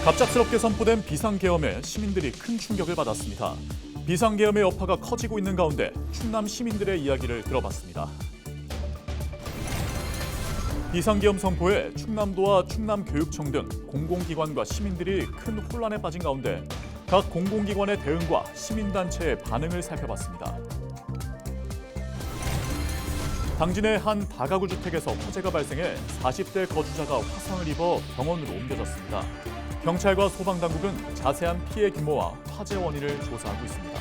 갑작스럽게 선포된 비상계엄에 시민들이 큰 충격을 받았습니다. 비상계엄의 여파가 커지고 있는 가운데 충남 시민들의 이야기를 들어봤습니다. 비상계엄 선포에 충남도와 충남교육청 등 공공기관과 시민들이 큰 혼란에 빠진 가운데 각 공공기관의 대응과 시민단체의 반응을 살펴봤습니다. 당진의 한 다가구 주택에서 화재가 발생해 40대 거주자가 화상을 입어 병원으로 옮겨졌습니다. 경찰과 소방당국은 자세한 피해 규모와 화재 원인을 조사하고 있습니다.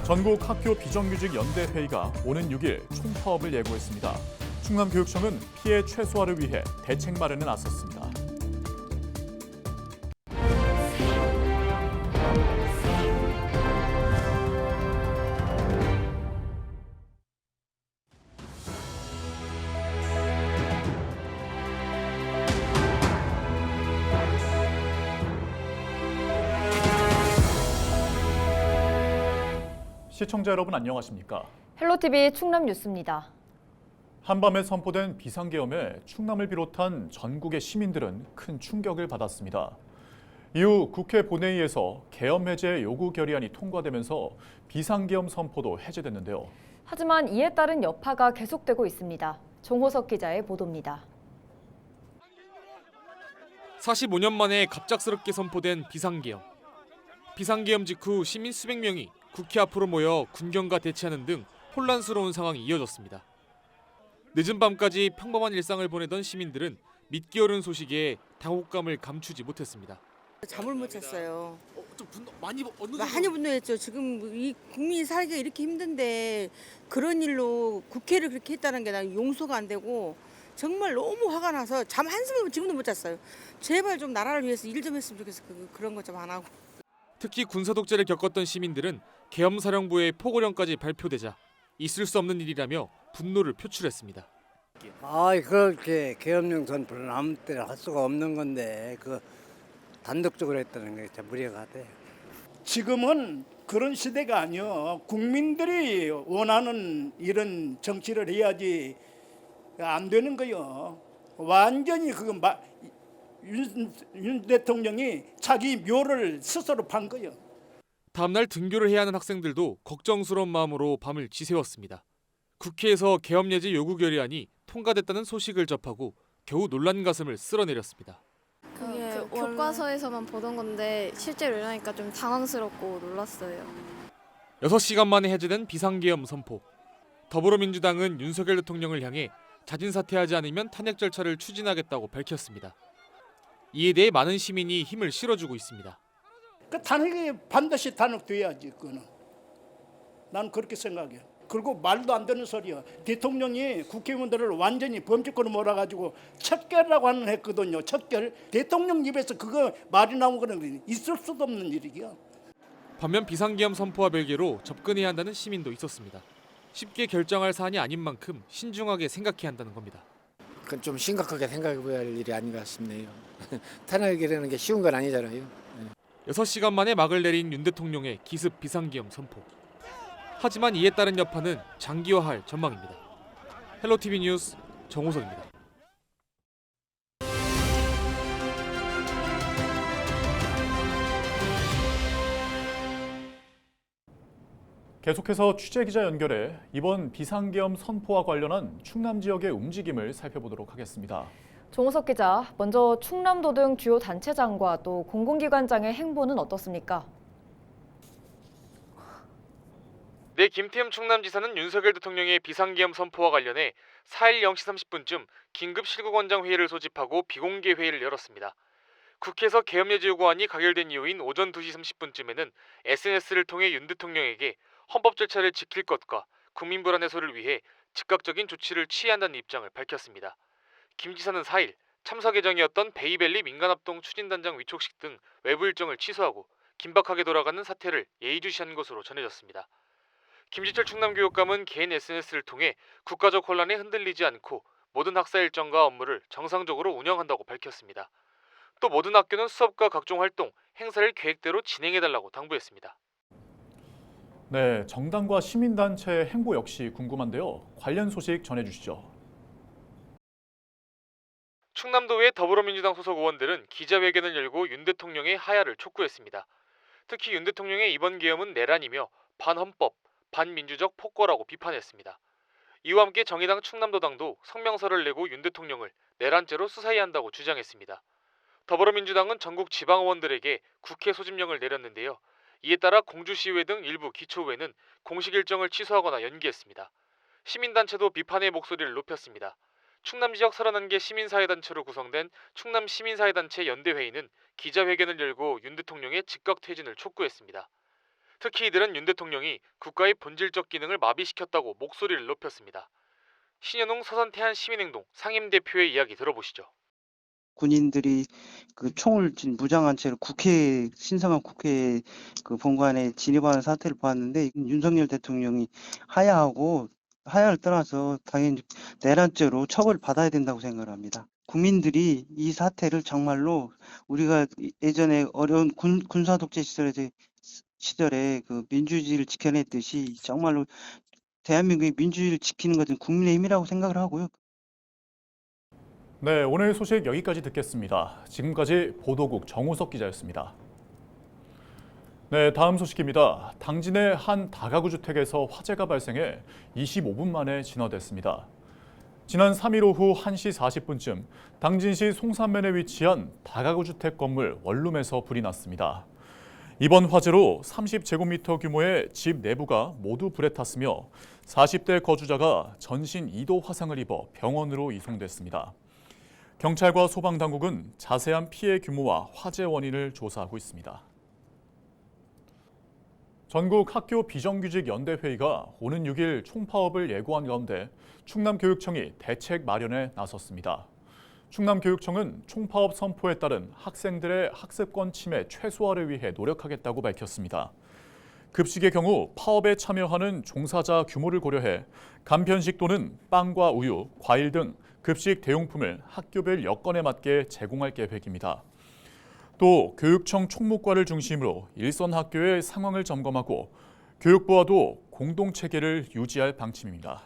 전국 학교 비정규직 연대회의가 오는 6일 총파업을 예고했습니다. 충남교육청은 피해 최소화를 위해 대책 마련에 나섰습니다. 시청자 여러분 안녕하십니까? 헬로티비 충남 뉴스입니다. 한밤에 선포된 비상계엄에 충남을 비롯한 전국의 시민들은 큰 충격을 받았습니다. 이후 국회 본회의에서 계엄 해제 요구 결의안이 통과되면서 비상계엄 선포도 해제됐는데요. 하지만 이에 따른 여파가 계속되고 있습니다. 정호석 기자의 보도입니다. 45년 만에 갑작스럽게 선포된 비상계엄. 비상계엄 직후 시민 수백 명이 국회 앞으로 모여 군경과 대치하는 등 혼란스러운 상황이 이어졌습니다. 늦은 밤까지 평범한 일상을 보내던 시민들은 믿기 어려운 소식에 당혹감을 감추지 못했습니다. 잠을 못 잤어요. 좀 많이 많이 분노했죠. 지금 이 국민이 살기가 이렇게 힘든데 그런 일로 국회를 그렇게 했다는 게 난 용서가 안 되고 정말 너무 화가 나서 잠 한숨을 지금도 못 잤어요. 제발 좀 나라를 위해서 일 좀 했으면 좋겠어. 그런 거 좀 안 하고. 특히 군사 독재를 겪었던 시민들은 계엄사령부의 포고령까지 발표되자 있을 수 없는 일이라며 분노를 표출했습니다. 그렇게 계엄령 선포를 아무 때나 할 수가 없는 건데 그 단독적으로 했다는 게 참 무리가 돼. 지금은 그런 시대가 아니요. 국민들이 원하는 이런 정치를 해야지 안 되는 거요. 완전히 윤 대통령이 자기 묘를 스스로 판 거요. 다음날 등교를 해야 하는 학생들도 걱정스러운 마음으로 밤을 지새웠습니다. 국회에서 계엄 예제 요구 결의안이 통과됐다는 소식을 접하고 겨우 놀란 가슴을 쓸어내렸습니다. 그게 교과서에서만 보던 건데 실제로 일어나니까 좀 당황스럽고 놀랐어요. 6시간 만에 해제된 비상계엄 선포. 더불어민주당은 윤석열 대통령을 향해 자진 사퇴하지 않으면 탄핵 절차를 추진하겠다고 밝혔습니다. 이에 대해 많은 시민이 힘을 실어주고 있습니다. 그 탄핵이 반드시 탄핵돼야지. 그거는 난 그렇게 생각해. 그리고 말도 안 되는 소리야. 대통령이 국회의원들을 완전히 범죄권을 몰아가지고 척결이라고 하는 했거든요. 척결. 대통령 입에서 그거 말이 나온 거는 있을 수도 없는 일이야. 반면 비상계엄 선포와 별개로 접근해야 한다는 시민도 있었습니다. 쉽게 결정할 사안이 아닌 만큼 신중하게 생각해야 한다는 겁니다. 그건 좀 심각하게 생각해봐야 할 일이 아닌가 싶네요. 탄핵이라는 게 쉬운 건 아니잖아요. 6시간 만에 막을 내린 윤 대통령의 기습 비상계엄 선포. 하지만 이에 따른 여파는 장기화할 전망입니다. 헬로티비 뉴스 정호석입니다. 계속해서 취재기자 연결해 이번 비상계엄 선포와 관련한 충남 지역의 움직임을 살펴보도록 하겠습니다. 정호석 기자, 먼저 충남도 등 주요 단체장과 또 공공기관장의 행보는 어떻습니까? 네, 김태흠 충남지사는 윤석열 대통령의 비상계엄 선포와 관련해 4일 0시 30분쯤 긴급 실국원장 회의를 소집하고 비공개 회의를 열었습니다. 국회에서 계엄 예제 요구안이 가결된 이후인 오전 2시 30분쯤에는 SNS를 통해 윤 대통령에게 헌법 절차를 지킬 것과 국민 불안 해소를 위해 즉각적인 조치를 취해야 한다는 입장을 밝혔습니다. 김 지사는 4일 참석 예정이었던 베이밸리 민간합동 추진단장 위촉식 등 외부 일정을 취소하고 긴박하게 돌아가는 사태를 예의주시한 것으로 전해졌습니다. 김지철 충남교육감은 개인 SNS를 통해 국가적 혼란에 흔들리지 않고 모든 학사 일정과 업무를 정상적으로 운영한다고 밝혔습니다. 또 모든 학교는 수업과 각종 활동, 행사를 계획대로 진행해달라고 당부했습니다. 네, 정당과 시민단체의 행보 역시 궁금한데요. 관련 소식 전해주시죠. 충남도의 더불어민주당 소속 의원들은 기자회견을 열고 윤 대통령의 하야를 촉구했습니다. 특히 윤 대통령의 이번 계엄은 내란이며 반헌법, 반민주적 폭거라고 비판했습니다. 이와 함께 정의당 충남도당도 성명서를 내고 윤 대통령을 내란죄로 수사해야 한다고 주장했습니다. 더불어민주당은 전국 지방의원들에게 국회 소집령을 내렸는데요. 이에 따라 공주시의회 등 일부 기초의회는 공식 일정을 취소하거나 연기했습니다. 시민단체도 비판의 목소리를 높였습니다. 충남 지역 31개 시민사회단체로 구성된 충남시민사회단체 연대회의는 기자회견을 열고 윤 대통령의 즉각 퇴진을 촉구했습니다. 특히 이들은 윤 대통령이 국가의 본질적 기능을 마비시켰다고 목소리를 높였습니다. 신현웅 서산태안시민행동 상임대표의 이야기 들어보시죠. 군인들이 그 총을 쥔 무장한 채로 신성한 국회 그 본관에 진입하는 사태를 봤는데 윤석열 대통령이 하야를 떠나서 당연히 내란죄로 처벌을 받아야 된다고 생각을 합니다. 국민들이 이 사태를 정말로 우리가 예전에 어려운 군사 독재 시절에 그 민주주의를 지켜냈듯이 정말로 대한민국의 민주주의를 지키는 것은 국민의 힘이라고 생각을 하고요. 네, 오늘 소식 여기까지 듣겠습니다. 지금까지 보도국 정우석 기자였습니다. 네, 다음 소식입니다. 당진의 한 다가구 주택에서 화재가 발생해 25분 만에 진화됐습니다. 지난 3일 오후 1시 40분쯤 당진시 송산면에 위치한 다가구 주택 건물 원룸에서 불이 났습니다. 이번 화재로 30제곱미터 규모의 집 내부가 모두 불에 탔으며 40대 거주자가 전신 2도 화상을 입어 병원으로 이송됐습니다. 경찰과 소방당국은 자세한 피해 규모와 화재 원인을 조사하고 있습니다. 전국 학교 비정규직 연대회의가 오는 6일 총파업을 예고한 가운데 충남교육청이 대책 마련에 나섰습니다. 충남교육청은 총파업 선포에 따른 학생들의 학습권 침해 최소화를 위해 노력하겠다고 밝혔습니다. 급식의 경우 파업에 참여하는 종사자 규모를 고려해 간편식 또는 빵과 우유, 과일 등 급식 대용품을 학교별 여건에 맞게 제공할 계획입니다. 또 교육청 총무과를 중심으로 일선 학교의 상황을 점검하고 교육부와도 공동체계를 유지할 방침입니다.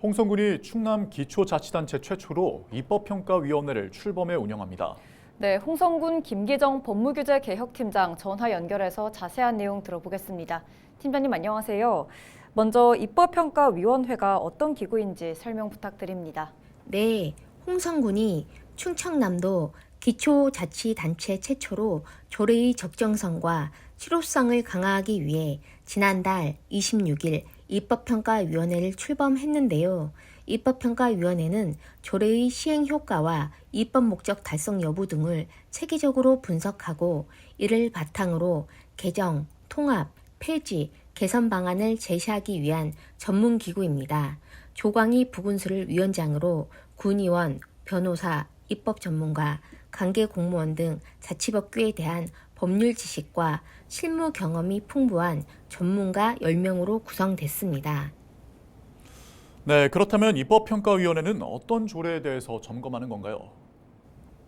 홍성군이 충남 기초자치단체 최초로 입법평가위원회를 출범해 운영합니다. 네, 홍성군 김기정 법무규제 개혁팀장 전화 연결해서 자세한 내용 들어보겠습니다. 팀장님 안녕하세요. 먼저 입법평가위원회가 어떤 기구인지 설명 부탁드립니다. 네, 홍성군이 충청남도 기초자치단체 최초로 조례의 적정성과 실효성을 강화하기 위해 지난달 26일 입법평가위원회를 출범했는데요. 입법평가위원회는 조례의 시행 효과와 입법 목적 달성 여부 등을 체계적으로 분석하고 이를 바탕으로 개정, 통합, 폐지, 개선 방안을 제시하기 위한 전문기구입니다. 조광희 부군수를 위원장으로 군의원, 변호사, 입법 전문가, 관계 공무원 등 자치법규에 대한 법률 지식과 실무 경험이 풍부한 전문가 10명으로 구성됐습니다. 네, 그렇다면 입법평가위원회는 어떤 조례에 대해서 점검하는 건가요?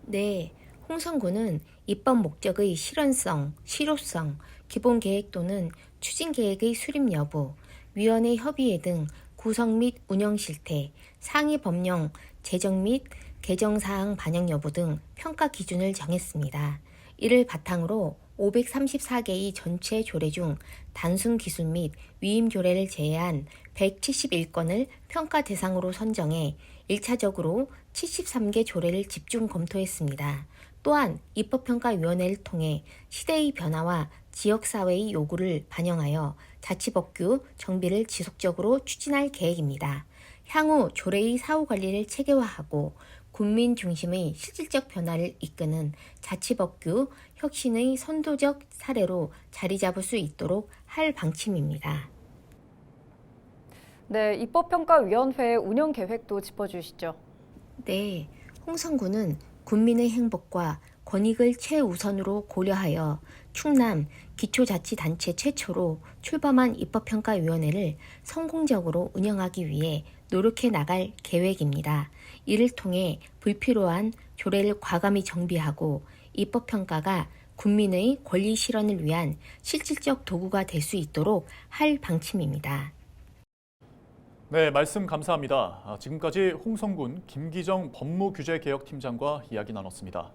네, 홍성군은 입법 목적의 실현성, 실효성, 기본계획 또는 추진계획의 수립 여부, 위원회 협의회 등 구성 및 운영 실태, 상위 법령 제정 및 개정사항 반영 여부 등 평가 기준을 정했습니다. 이를 바탕으로 534개의 전체 조례 중 단순 기준 및 위임 조례를 제외한 171건을 평가 대상으로 선정해 1차적으로 73개 조례를 집중 검토했습니다. 또한 입법평가위원회를 통해 시대의 변화와 지역사회의 요구를 반영하여 자치법규 정비를 지속적으로 추진할 계획입니다. 향후 조례의 사후관리를 체계화하고 국민 중심의 실질적 변화를 이끄는 자치법규 혁신의 선도적 사례로 자리 잡을 수 있도록 할 방침입니다. 네, 입법평가위원회 운영 계획도 짚어주시죠. 네, 홍성군은 국민의 행복과 권익을 최우선으로 고려하여 충남 기초자치단체 최초로 출범한 입법평가위원회를 성공적으로 운영하기 위해 노력해 나갈 계획입니다. 이를 통해 불필요한 조례를 과감히 정비하고 입법평가가 국민의 권리 실현을 위한 실질적 도구가 될 수 있도록 할 방침입니다. 네, 말씀 감사합니다. 지금까지 홍성군 김기정 법무규제개혁팀장과 이야기 나눴습니다.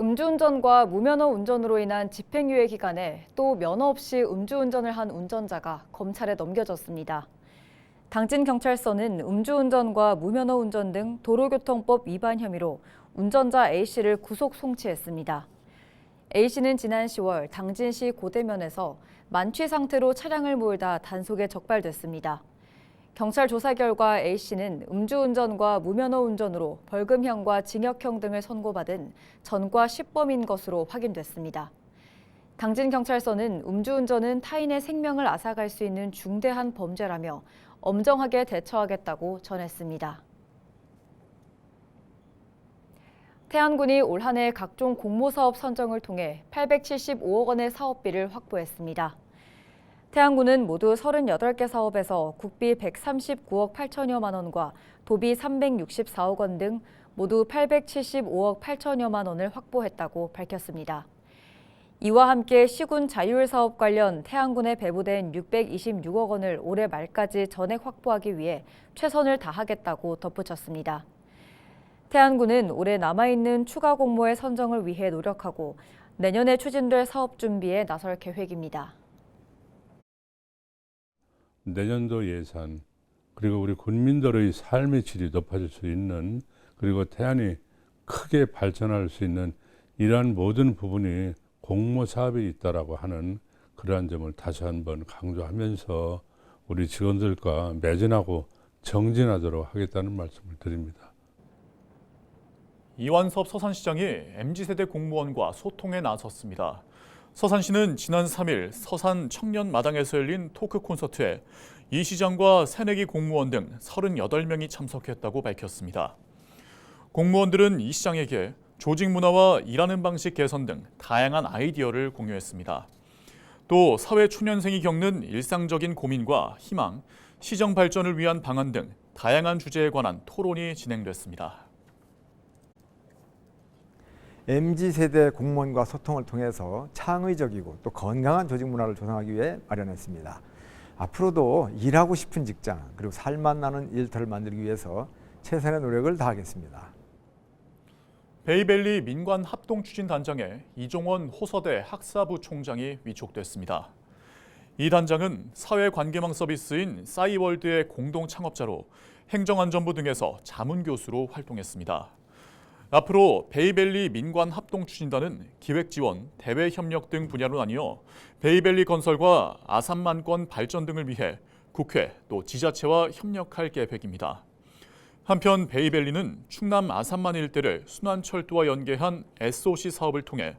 음주운전과 무면허 운전으로 인한 집행유예 기간에 또 면허 없이 음주운전을 한 운전자가 검찰에 넘겨졌습니다. 당진경찰서는 음주운전과 무면허 운전 등 도로교통법 위반 혐의로 운전자 A씨를 구속 송치했습니다. A씨는 지난 10월 당진시 고대면에서 만취 상태로 차량을 몰다 단속에 적발됐습니다. 경찰 조사 결과 A씨는 음주운전과 무면허 운전으로 벌금형과 징역형 등을 선고받은 전과 10범인 것으로 확인됐습니다. 당진경찰서는 음주운전은 타인의 생명을 앗아갈 수 있는 중대한 범죄라며 엄정하게 대처하겠다고 전했습니다. 태안군이 올 한 해 각종 공모사업 선정을 통해 875억 원의 사업비를 확보했습니다. 태안군은 모두 38개 사업에서 국비 139억 8천여만 원과 도비 364억 원 등 모두 875억 8천여만 원을 확보했다고 밝혔습니다. 이와 함께 시군 자율 사업 관련 태안군에 배부된 626억 원을 올해 말까지 전액 확보하기 위해 최선을 다하겠다고 덧붙였습니다. 태안군은 올해 남아있는 추가 공모의 선정을 위해 노력하고 내년에 추진될 사업 준비에 나설 계획입니다. 내년도 예산, 그리고 우리 군민들의 삶의 질이 높아질 수 있는, 그리고 태안이 크게 발전할 수 있는 이러한 모든 부분이 공모 사업에 있다라고 하는 그러한 점을 다시 한번 강조하면서 우리 직원들과 매진하고 정진하도록 하겠다는 말씀을 드립니다. 이완섭 서산시장이 MZ세대 공무원과 소통에 나섰습니다. 서산시는 지난 3일 서산 청년마당에서 열린 토크 콘서트에 이 시장과 새내기 공무원 등 38명이 참석했다고 밝혔습니다. 공무원들은 이 시장에게 조직 문화와 일하는 방식 개선 등 다양한 아이디어를 공유했습니다. 또 사회 초년생이 겪는 일상적인 고민과 희망, 시정 발전을 위한 방안 등 다양한 주제에 관한 토론이 진행됐습니다. MZ세대 공무원과 소통을 통해서 창의적이고 또 건강한 조직 문화를 조성하기 위해 마련했습니다. 앞으로도 일하고 싶은 직장 그리고 살맛 나는 일터를 만들기 위해서 최선의 노력을 다하겠습니다. 베이밸리 민관합동추진단장에 이종원 호서대 학사부 총장이 위촉됐습니다. 이 단장은 사회관계망 서비스인 싸이월드의 공동 창업자로 행정안전부 등에서 자문교수로 활동했습니다. 앞으로 베이밸리 민관합동추진단은 기획지원, 대외협력 등 분야로 나뉘어 베이밸리 건설과 아산만권 발전 등을 위해 국회 또 지자체와 협력할 계획입니다. 한편 베이밸리는 충남 아산만 일대를 순환철도와 연계한 SOC 사업을 통해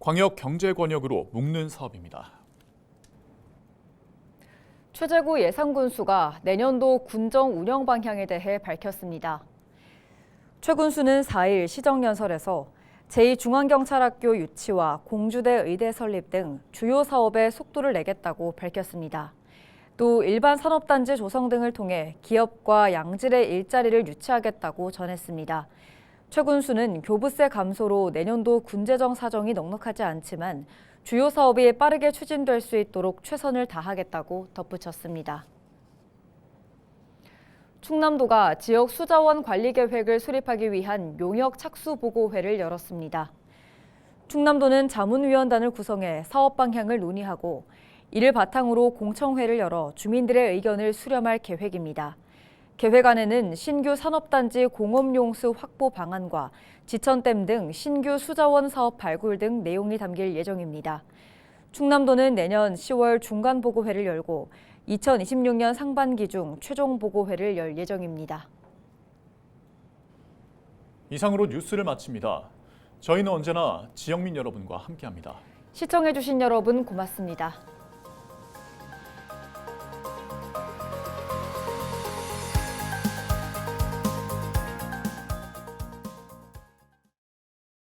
광역경제권역으로 묶는 사업입니다. 최재구 예산군수가 내년도 군정 운영 방향에 대해 밝혔습니다. 최 군수는 4일 시정연설에서 제2중앙경찰학교 유치와 공주대 의대 설립 등 주요 사업에 속도를 내겠다고 밝혔습니다. 또 일반 산업단지 조성 등을 통해 기업과 양질의 일자리를 유치하겠다고 전했습니다. 최 군수는 교부세 감소로 내년도 군재정 사정이 넉넉하지 않지만 주요 사업이 빠르게 추진될 수 있도록 최선을 다하겠다고 덧붙였습니다. 충남도가 지역 수자원 관리 계획을 수립하기 위한 용역 착수 보고회를 열었습니다. 충남도는 자문위원단을 구성해 사업 방향을 논의하고 이를 바탕으로 공청회를 열어 주민들의 의견을 수렴할 계획입니다. 계획안에는 신규 산업단지 공업용수 확보 방안과 지천댐 등 신규 수자원 사업 발굴 등 내용이 담길 예정입니다. 충남도는 내년 10월 중간보고회를 열고 2026년 상반기 중 최종 보고회를 열 예정입니다. 이상으로 뉴스를 마칩니다. 저희는 언제나 지역민 여러분과 함께합니다. 시청해주신 여러분 고맙습니다.